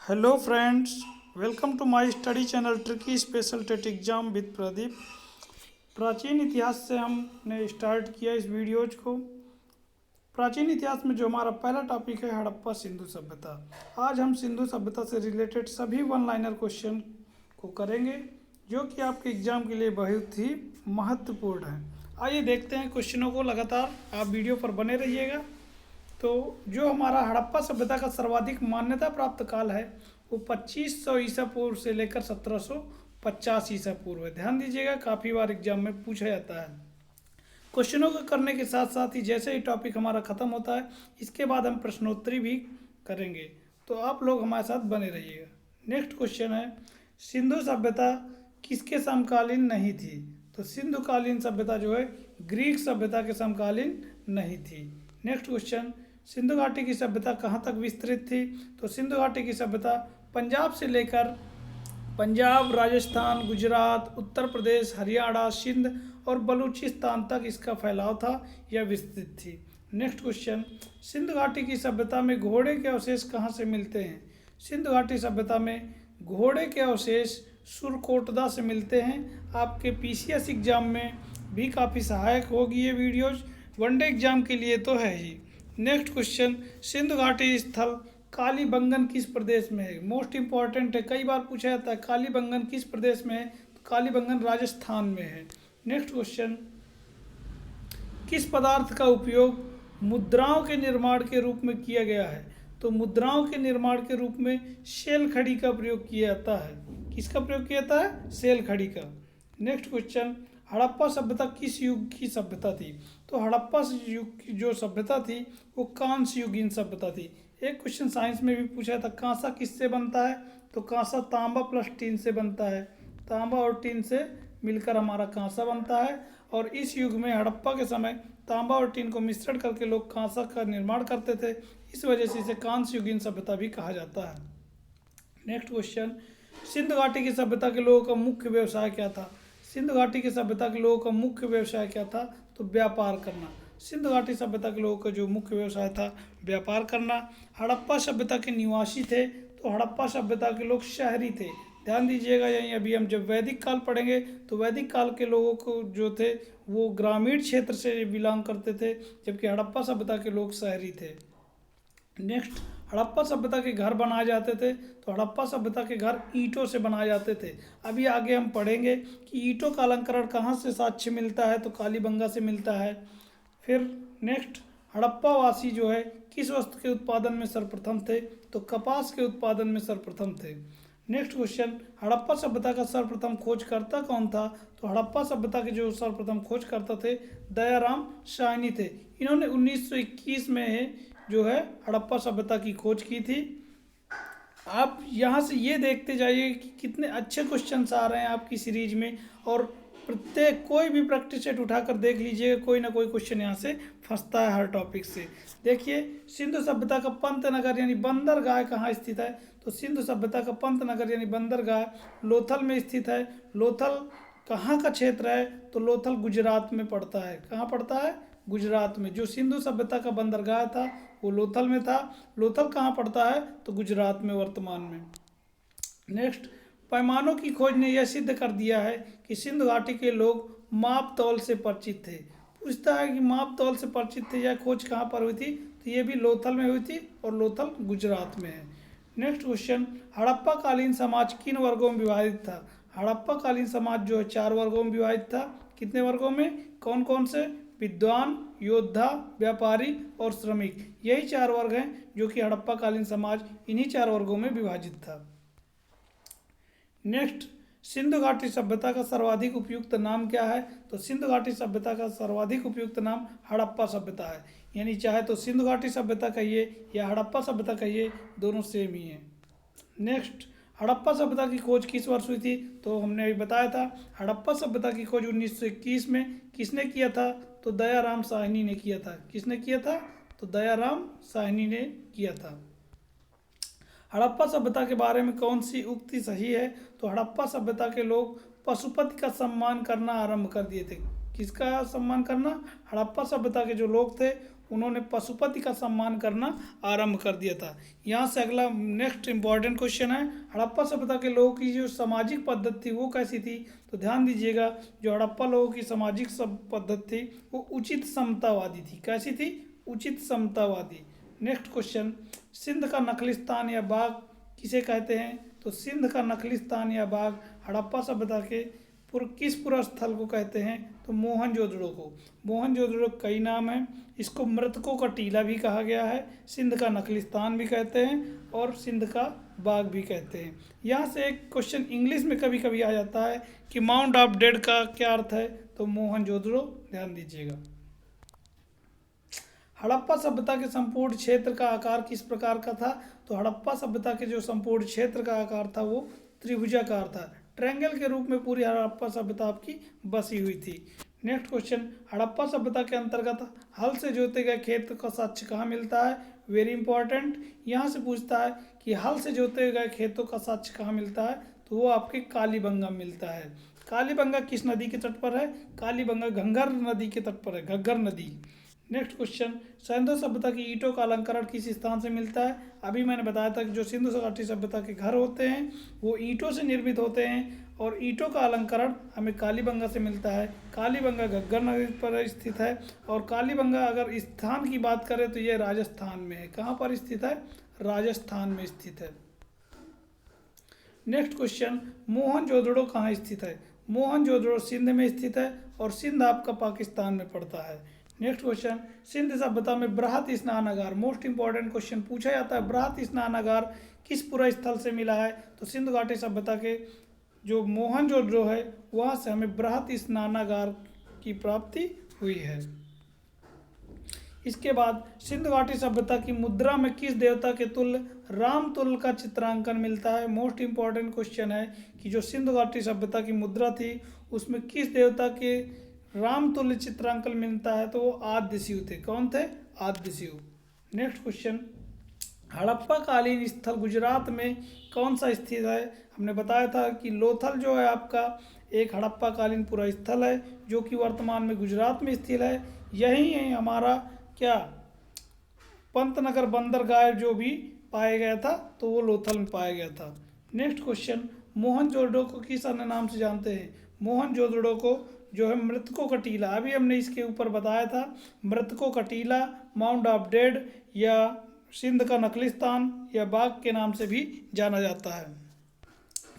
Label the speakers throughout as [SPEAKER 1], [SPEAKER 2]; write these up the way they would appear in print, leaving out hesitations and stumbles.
[SPEAKER 1] Hello friends, welcome to my study channel tricky special TET exam with Pradeep. प्राचीन इतिहास से हमने स्टार्ट किया इस वीडियोज को। प्राचीन इतिहास में जो हमारा पहला टॉपिक है हड़प्पा सिंधु सभ्यता। आज हम सिंधु सभ्यता से रिलेटेड सभी वन लाइनर क्वेश्चन को करेंगे जो कि आपके एग्जाम के लिए बहुत ही महत्वपूर्ण है। आइए देखते हैं क्वेश्चनों को। लगातार आप वीडियो पर बने रहिएगा। तो जो हमारा हड़प्पा सभ्यता का सर्वाधिक मान्यता प्राप्त काल है वो 2500 ईसा पूर्व से लेकर 1750 ईसा पूर्व है। ध्यान दीजिएगा, काफ़ी बार एग्जाम में पूछा जाता है। क्वेश्चनों को करने के साथ साथ ही जैसे ही टॉपिक हमारा ख़त्म होता है इसके बाद हम प्रश्नोत्तरी भी करेंगे, तो आप लोग हमारे साथ बने रहिएगा। नेक्स्ट क्वेश्चन है, सिंधु सभ्यता किसके समकालीन नहीं थी? तो सिंधुकालीन सभ्यता जो है ग्रीक सभ्यता के समकालीन नहीं थी। नेक्स्ट क्वेश्चन, सिंधु घाटी की सभ्यता कहाँ तक विस्तृत थी? तो सिंधु घाटी की सभ्यता पंजाब से लेकर पंजाब, राजस्थान, गुजरात, उत्तर प्रदेश, हरियाणा, सिंध और बलूचिस्तान तक इसका फैलाव था, यह विस्तृत थी। नेक्स्ट क्वेश्चन, सिंधु घाटी की सभ्यता में घोड़े के अवशेष कहाँ से मिलते हैं? सिंधु घाटी सभ्यता में घोड़े के अवशेष सुरकोटदा से मिलते हैं। आपके पीसीएस एग्जाम में भी काफ़ी सहायक होगी ये वीडियोज, वनडे एग्जाम के लिए तो है ही। नेक्स्ट क्वेश्चन, सिंधु घाटी स्थल कालीबंगन किस प्रदेश में है? मोस्ट इंपॉर्टेंट है, कई बार पूछा जाता है कालीबंगन किस प्रदेश में है? तो कालीबंगन राजस्थान में है। नेक्स्ट क्वेश्चन, किस पदार्थ का उपयोग मुद्राओं के निर्माण के रूप में किया गया है? तो मुद्राओं के निर्माण के रूप में सेल खड़ी का प्रयोग किया जाता है। किसका प्रयोग किया जाता है? सेल खड़ी का। नेक्स्ट क्वेश्चन, हड़प्पा सभ्यता किस युग की सभ्यता थी? तो हड़प्पा युग की जो सभ्यता थी वो कांस्य युगीन सभ्यता थी। एक क्वेश्चन साइंस में भी पूछा था, कांसा किससे बनता है? तो कांसा तांबा प्लस टीन से बनता है। तांबा और टीन से मिलकर हमारा कांसा बनता है, और इस युग में हड़प्पा के समय तांबा और टीन को मिश्रण करके लोग कांसा का निर्माण करते थे। इस वजह से इसे कांस्य युगीन सभ्यता भी कहा जाता है। नेक्स्ट क्वेश्चन, सिंधु घाटी की सभ्यता के लोगों का मुख्य व्यवसाय क्या था? सिंधु घाटी की सभ्यता के लोगों का मुख्य व्यवसाय क्या था? तो व्यापार करना। सिंधु घाटी सभ्यता के लोगों का जो मुख्य व्यवसाय था व्यापार करना। हड़प्पा सभ्यता के निवासी थे, तो हड़प्पा सभ्यता के लोग शहरी थे। ध्यान दीजिएगा, यहीं अभी हम जब वैदिक काल पढ़ेंगे तो वैदिक काल के लोगों को जो थे वो ग्रामीण क्षेत्र से बिलोंग करते थे, जबकि हड़प्पा सभ्यता के लोग शहरी थे। नेक्स्ट, हड़प्पा सभ्यता के घर बनाए जाते थे, तो हड़प्पा सभ्यता के घर ईंटों से बनाए जाते थे। अभी आगे हम पढ़ेंगे कि ईंटों का अलंकरण कहाँ से साक्ष्य मिलता है? तो कालीबंगा से मिलता है। फिर नेक्स्ट, हड़प्पा वासी जो है किस वस्तु के उत्पादन में सर्वप्रथम थे? तो कपास के उत्पादन में सर्वप्रथम थे। नेक्स्ट क्वेश्चन, हड़प्पा सभ्यता का सर्वप्रथम खोजकर्ता कौन था? तो हड़प्पा सभ्यता के जो सर्वप्रथम खोजकर्ता थे दयाराम साहनी थे। इन्होंने 1921 में जो है हड़प्पा सभ्यता की खोज की थी। आप यहाँ से ये देखते जाइए कि कितने अच्छे क्वेश्चंस आ रहे हैं आपकी सीरीज में, और प्रत्येक कोई भी प्रैक्टिस सेट उठाकर देख लीजिएगा, कोई ना कोई क्वेश्चन यहाँ से फंसता है हर टॉपिक से। देखिए, सिंधु सभ्यता का पंतनगर यानी बंदरगाह कहाँ स्थित है? तो सिंधु सभ्यता का पंतनगर यानी बंदरगाह लोथल में स्थित है। लोथल कहाँ का क्षेत्र है? तो लोथल गुजरात में पड़ता है। कहाँ पड़ता है? गुजरात में। जो सिंधु सभ्यता का बंदरगाह था वो लोथल में था। लोथल कहाँ पड़ता है? तो गुजरात में वर्तमान में। नेक्स्ट, पैमानों की खोज ने यह सिद्ध कर दिया है कि सिंधु घाटी के लोग माप तौल से परिचित थे। पूछता है कि माप तौल से परिचित थे, यह खोज कहाँ पर हुई थी? तो ये भी लोथल में हुई थी, और लोथल गुजरात में है। नेक्स्ट क्वेश्चन, हड़प्पा कालीन समाज किन वर्गों में विभाजित था? हड़प्पा कालीन समाज जो है 4 वर्गों में विभाजित था। कितने वर्गों में? कौन कौन से? विद्वान, योद्धा, व्यापारी और श्रमिक। यही 4 वर्ग हैं जो कि हड़प्पा कालीन समाज इन्हीं 4 वर्गों में विभाजित था। नेक्स्ट, सिंधु घाटी सभ्यता का सर्वाधिक उपयुक्त नाम क्या है? तो सिंधु घाटी सभ्यता का सर्वाधिक उपयुक्त नाम हड़प्पा सभ्यता है। यानी चाहे तो सिंधु घाटी सभ्यता कहिए या हड़प्पा सभ्यता कहिए, दोनों सेम ही है। नेक्स्ट, हड़प्पा सभ्यता की खोज किस वर्ष हुई थी? तो हमने अभी बताया था, हड़प्पा सभ्यता की खोज 1921 में किसने किया था? तो दयाराम साहनी ने किया था। किसने किया था? तो दयाराम साहनी ने किया था। हड़प्पा सभ्यता के बारे में कौन सी उक्ति सही है? तो हड़प्पा सभ्यता के लोग पशुपति का सम्मान करना आरंभ कर दिए थे। किसका सम्मान करना? हड़प्पा सभ्यता के जो लोग थे उन्होंने पशुपति का सम्मान करना आरंभ कर दिया था। यहाँ से अगला नेक्स्ट इंपॉर्टेंट क्वेश्चन है, हड़प्पा सभ्यता के लोगों की जो सामाजिक पद्धति थी वो कैसी थी? तो ध्यान दीजिएगा, जो हड़प्पा लोगों की सामाजिक पद्धति थी वो उचित समतावादी थी। कैसी थी? उचित समतावादी। नेक्स्ट क्वेश्चन, सिंध का नखलिस्तान या बाग किसे कहते हैं? तो सिंध का नखलिस्तान या बाग हड़प्पा सभ्यता के किस पुरा स्थल को कहते हैं? तो मोहनजोदड़ो को। मोहनजोदड़ो कई नाम हैं, इसको मृतकों का टीला भी कहा गया है, सिंध का नखलिस्तान भी कहते हैं और सिंध का बाग भी कहते हैं। यहाँ से एक क्वेश्चन इंग्लिश में कभी कभी आ जाता है कि माउंट ऑफ डेड का क्या अर्थ है? तो मोहनजोदड़ो। ध्यान दीजिएगा। हड़प्पा सभ्यता के संपूर्ण क्षेत्र का आकार किस प्रकार का था? तो हड़प्पा सभ्यता के जो संपूर्ण क्षेत्र का आकार था वो त्रिभुजाकार था, ट्रायंगल के रूप में पूरी हड़प्पा सभ्यता आपकी बसी हुई थी। नेक्स्ट क्वेश्चन, हड़प्पा सभ्यता के अंतर्गत हल से जोते गए खेत का साक्ष्य कहाँ मिलता है? Very important. यहाँ से पूछता है कि हल से जोते गए खेतों का साक्ष्य कहाँ मिलता है? तो वो आपके कालीबंगा में मिलता है। कालीबंगा किस नदी के तट पर है? कालीबंगा घग्गर नदी के तट पर है, घग्गर नदी। नेक्स्ट क्वेश्चन, सिंधु सभ्यता की ईंटों का अलंकरण किस स्थान से मिलता है? अभी मैंने बताया था कि जो सिंधु घाटी सभ्यता के घर होते हैं वो ईंटों से निर्मित होते हैं और ईंटों का अलंकरण हमें कालीबंगा से मिलता है। कालीबंगा घग्गर नदी पर स्थित है और कालीबंगा अगर स्थान की बात करें तो ये राजस्थान में है। कहाँ पर स्थित है? राजस्थान में स्थित है। नेक्स्ट क्वेश्चन, मोहनजोदड़ो कहाँ स्थित है? मोहनजोदड़ो सिंध में स्थित है और सिंध आपका पाकिस्तान में पड़ता है। नेक्स्ट क्वेश्चन, सिंध सभ्यता में बृहत स्नानागार, मोस्ट इंपॉर्टेंट क्वेश्चन पूछा जाता है, बृहत स्नानागार किस पुरा स्थल से मिला है? तो सिंधु घाटी सभ्यता के जो मोहनजोदड़ो है वहाँ से हमें बृहत स्नानागार की प्राप्ति हुई है। इसके बाद सिंधु घाटी सभ्यता की मुद्रा में किस देवता के तुल्य राम तुल्य का चित्रांकन मिलता है? मोस्ट इंपॉर्टेंट क्वेश्चन है कि जो सिंधु घाटी सभ्यता की मुद्रा थी उसमें किस देवता के राम तुल्य चित्रांकन मिलता है? तो वो आद्य शिव थे। कौन थे? आद्य शिव। नेक्स्ट क्वेश्चन, हड़प्पा कालीन स्थल गुजरात में कौन सा स्थित है? हमने बताया था कि लोथल जो है आपका एक हड़प्पा कालीन पूरा स्थल है जो कि वर्तमान में गुजरात में स्थित है। यही है हमारा क्या पंतनगर बंदरगाह जो भी पाया गया था तो वो लोथल में पाया गया था। नेक्स्ट क्वेश्चन, मोहनजोदड़ो को किस अन्य नाम से जानते हैं? मोहनजोदड़ो को जो है मृतकों का टीला, अभी हमने इसके ऊपर बताया था, मृतकों का टीला, माउंट ऑफ डेड या सिंध का नखलिस्तान या बाग के नाम से भी जाना जाता है।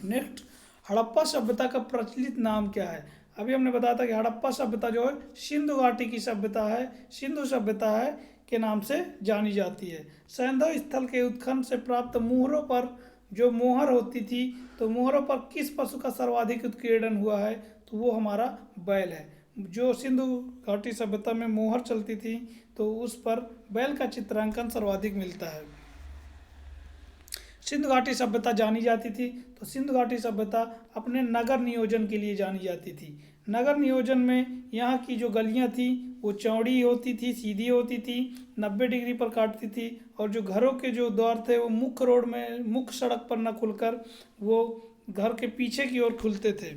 [SPEAKER 1] नेक्स्ट, हड़प्पा सभ्यता का प्रचलित नाम क्या है? अभी हमने बताया था कि हड़प्पा सभ्यता जो है सिंधु घाटी की सभ्यता है, सिंधु सभ्यता है के नाम से जानी जाती है। सैंधव स्थल के उत्खनन से प्राप्त मोहरों पर जो मोहर होती थी तो मोहरों पर किस पशु का सर्वाधिक उत्कीर्णन हुआ है? तो वो हमारा बैल है। जो सिंधु घाटी सभ्यता में मोहर चलती थी तो उस पर बैल का चित्रांकन सर्वाधिक मिलता है। सिंधु घाटी सभ्यता जानी जाती थी तो सिंधु घाटी सभ्यता अपने नगर नियोजन के लिए जानी जाती थी। नगर नियोजन में यहाँ की जो गलियाँ थी वो चौड़ी होती थी, सीधी होती थी, 90 डिग्री पर काटती थी और जो घरों के जो द्वार थे वो मुख्य रोड में, मुख्य सड़क पर न खुलकर वो घर के पीछे की ओर खुलते थे।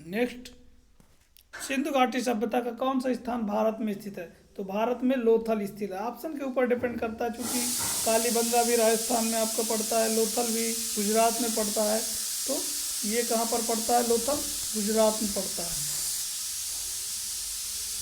[SPEAKER 1] नेक्स्ट, सिंधु घाटी सभ्यता का कौन सा स्थान भारत में स्थित है? तो भारत में लोथल स्थित है। ऑप्शन के ऊपर डिपेंड करता है, चूँकि कालीबंगा भी राजस्थान में आपका पड़ता है, लोथल भी गुजरात में पड़ता है, तो ये कहाँ पर पड़ता है? लोथल गुजरात में पड़ता है।